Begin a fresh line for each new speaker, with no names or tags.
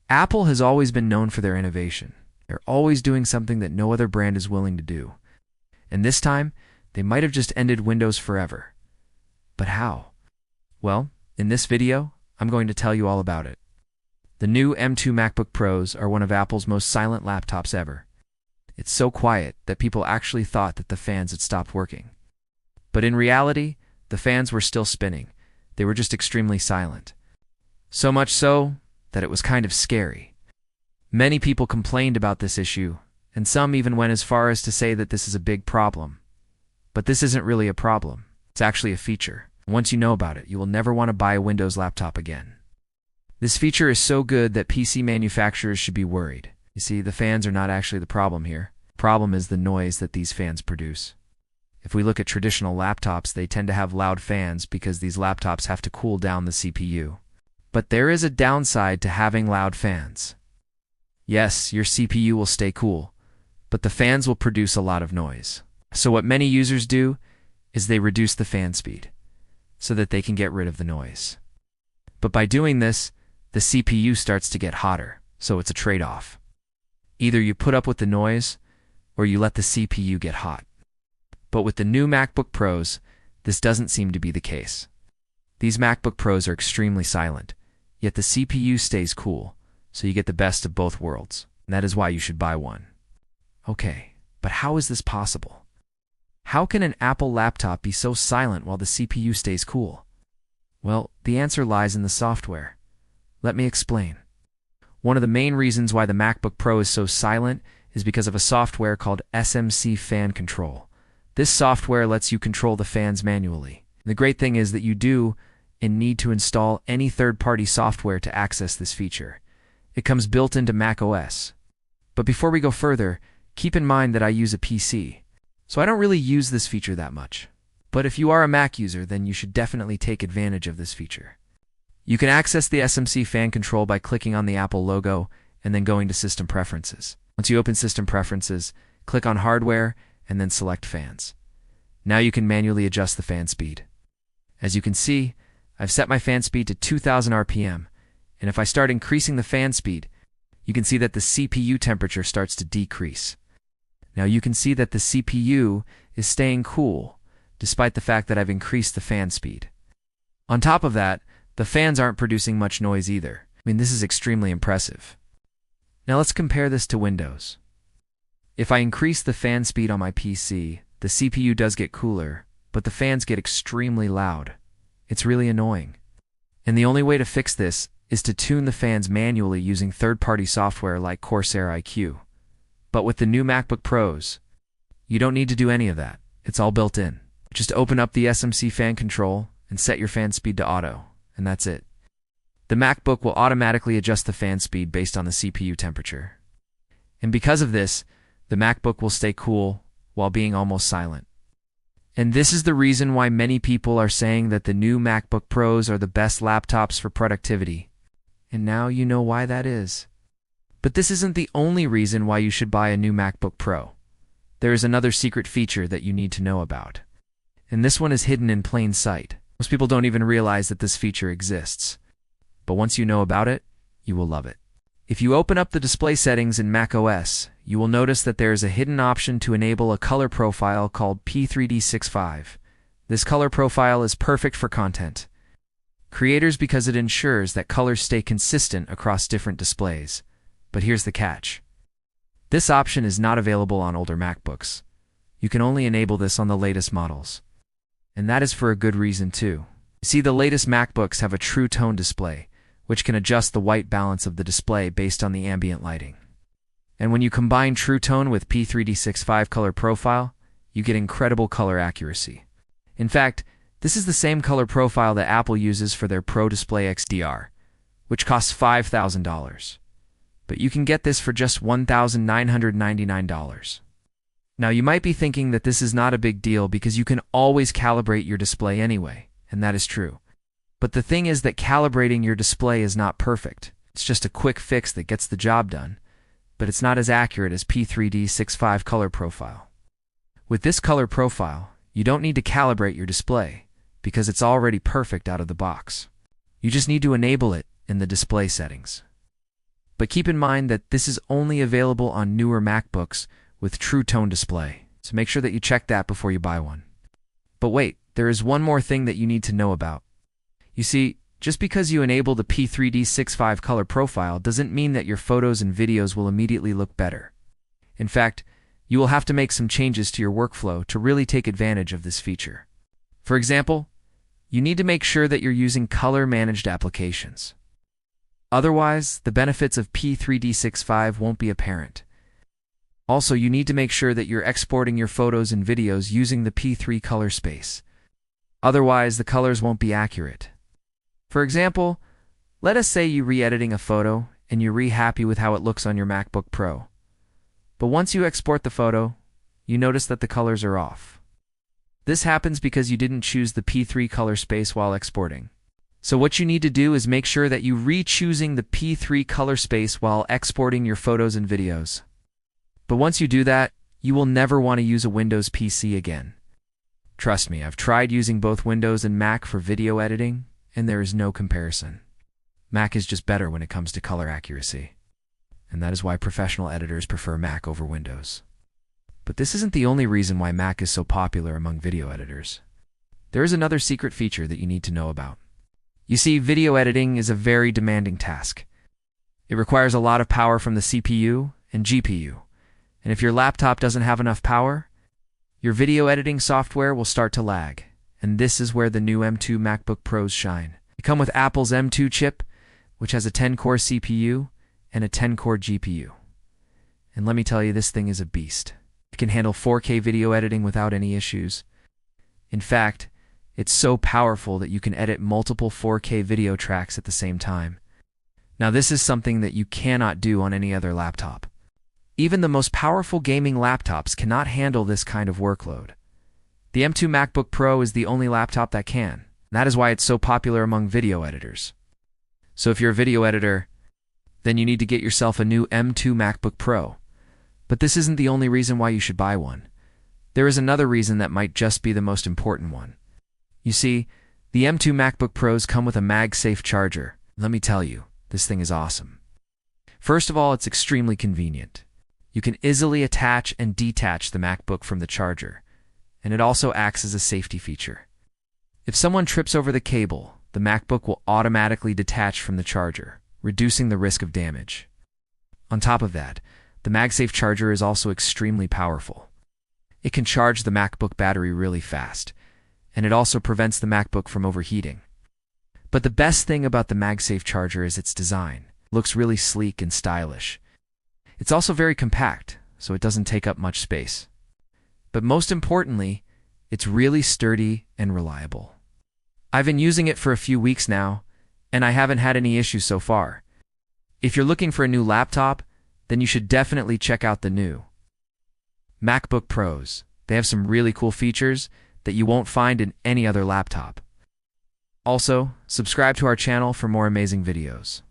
Apple has always been known for their innovation. They're always doing something that no other brand is willing to do. And this time, they might have just ended Windows forever. But how? Well, in this video, I'm going to tell you all about it. The new M2 MacBook Pros are one of Apple's most silent laptops ever. It's so quiet that people actually thought that the fans had stopped working. But in reality, the fans were still spinning. They were just extremely silent. So much so that it was kind of scary. Many people complained about this issue, and some even went as far as to say that this is a big problem. But this isn't really a problem. It's actually a feature. Once you know about it, you will never want to buy a Windows laptop again. This feature is so good that PC manufacturers should be worried. You see, the fans are not actually the problem here. The problem is the noise that these fans produce. If we look at traditional laptops, they tend to have loud fans because these laptops have to cool down the CPU. But there is a downside to having loud fans. Yes, your CPU will stay cool, but the fans will produce a lot of noise. So what many users do is they reduce the fan speed so that they can get rid of the noise. But by doing this, the CPU starts to get hotter, so it's a trade-off. Either you put up with the noise, or you let the CPU get hot. But with the new MacBook Pros, this doesn't seem to be the case. These MacBook Pros are extremely silent, yet the CPU stays cool, so you get the best of both worlds. And that is why you should buy one. Okay, but how is this possible? How can an Apple laptop be so silent while the CPU stays cool? Well, the answer lies in the software. Let me explain. One of the main reasons why the MacBook Pro is so silent is because of a software called SMC Fan Control. This software lets you control the fans manually. The great thing is that you do and need to install any third-party software to access this feature. It comes built into macOS. But before we go further, keep in mind that I use a PC, so I don't really use this feature that much. But if you are a Mac user, then you should definitely take advantage of this feature. You can access the SMC Fan Control by clicking on the Apple logo and then going to System Preferences. Once you open System Preferences, click on Hardware and then select Fans. Now you can manually adjust the fan speed. As you can see, I've set my fan speed to 2000 RPM, and if I start increasing the fan speed, you can see that the CPU temperature starts to decrease. Now you can see that the CPU is staying cool, despite the fact that I've increased the fan speed. On top of that, the fans aren't producing much noise either. I mean, this is extremely impressive. Now let's compare this to Windows. If I increase the fan speed on my PC, the CPU does get cooler, but the fans get extremely loud. It's really annoying. And the only way to fix this is to tune the fans manually using third-party software like Corsair IQ. But with the new MacBook Pros, you don't need to do any of that. It's all built in. Just open up the SMC Fan Control and set your fan speed to auto, and that's it. The MacBook will automatically adjust the fan speed based on the CPU temperature. And because of this, the MacBook will stay cool while being almost silent. And this is the reason why many people are saying that the new MacBook Pros are the best laptops for productivity. And now you know why that is. But this isn't the only reason why you should buy a new MacBook Pro. There is another secret feature that you need to know about. And this one is hidden in plain sight. Most people don't even realize that this feature exists. But once you know about it, you will love it. If you open up the display settings in macOS, you will notice that there is a hidden option to enable a color profile called P3D65. This color profile is perfect for content creators because it ensures that colors stay consistent across different displays. But here's the catch. This option is not available on older MacBooks. You can only enable this on the latest models. And that is for a good reason too. See, the latest MacBooks have a true tone display, which can adjust the white balance of the display based on the ambient lighting. And when you combine True Tone with P3D65 color profile, you get incredible color accuracy. In fact, this is the same color profile that Apple uses for their Pro Display XDR, which costs $5,000. But you can get this for just $1,999. Now you might be thinking that this is not a big deal because you can always calibrate your display anyway, and that is true. But the thing is that calibrating your display is not perfect. It's just a quick fix that gets the job done, but it's not as accurate as P3D65 color profile. With this color profile, you don't need to calibrate your display because it's already perfect out of the box. You just need to enable it in the display settings. But keep in mind that this is only available on newer MacBooks with True Tone display, so make sure that you check that before you buy one. But wait, there is one more thing that you need to know about. You see, just because you enable the P3D65 color profile doesn't mean that your photos and videos will immediately look better. In fact, you will have to make some changes to your workflow to really take advantage of this feature. For example, you need to make sure that you're using color-managed applications. Otherwise, the benefits of P3D65 won't be apparent. Also, you need to make sure that you're exporting your photos and videos using the P3 color space. Otherwise, the colors won't be accurate. For example, let us say you're re-editing a photo and you're happy with how it looks on your MacBook Pro. But once you export the photo, you notice that the colors are off. This happens because you didn't choose the P3 color space while exporting. So what you need to do is make sure that you re-choosing the P3 color space while exporting your photos and videos. But once you do that, you will never want to use a Windows PC again. Trust me, I've tried using both Windows and Mac for video editing, and there is no comparison. Mac is just better when it comes to color accuracy. And that is why professional editors prefer Mac over Windows. But this isn't the only reason why Mac is so popular among video editors. There is another secret feature that you need to know about. You see, video editing is a very demanding task. It requires a lot of power from the CPU and GPU. And if your laptop doesn't have enough power, your video editing software will start to lag. And this is where the new M2 MacBook Pros shine. They come with Apple's M2 chip, which has a 10-core CPU and a 10-core GPU. And let me tell you, this thing is a beast. It can handle 4K video editing without any issues. In fact, it's so powerful that you can edit multiple 4K video tracks at the same time. Now, this is something that you cannot do on any other laptop. Even the most powerful gaming laptops cannot handle this kind of workload. The M2 MacBook Pro is the only laptop that can. And that is why it's so popular among video editors. So if you're a video editor, then you need to get yourself a new M2 MacBook Pro. But this isn't the only reason why you should buy one. There is another reason that might just be the most important one. You see, the M2 MacBook Pros come with a MagSafe charger. Let me tell you, this thing is awesome. First of all, it's extremely convenient. You can easily attach and detach the MacBook from the charger, and it also acts as a safety feature. If someone trips over the cable, the MacBook will automatically detach from the charger, reducing the risk of damage. On top of that, the MagSafe charger is also extremely powerful. It can charge the MacBook battery really fast, and it also prevents the MacBook from overheating. But the best thing about the MagSafe charger is its design. It looks really sleek and stylish. It's also very compact, so it doesn't take up much space. But most importantly, it's really sturdy and reliable. I've been using it for a few weeks now, and I haven't had any issues so far. If you're looking for a new laptop, then you should definitely check out the new MacBook Pros. They have some really cool features that you won't find in any other laptop. Also, subscribe to our channel for more amazing videos.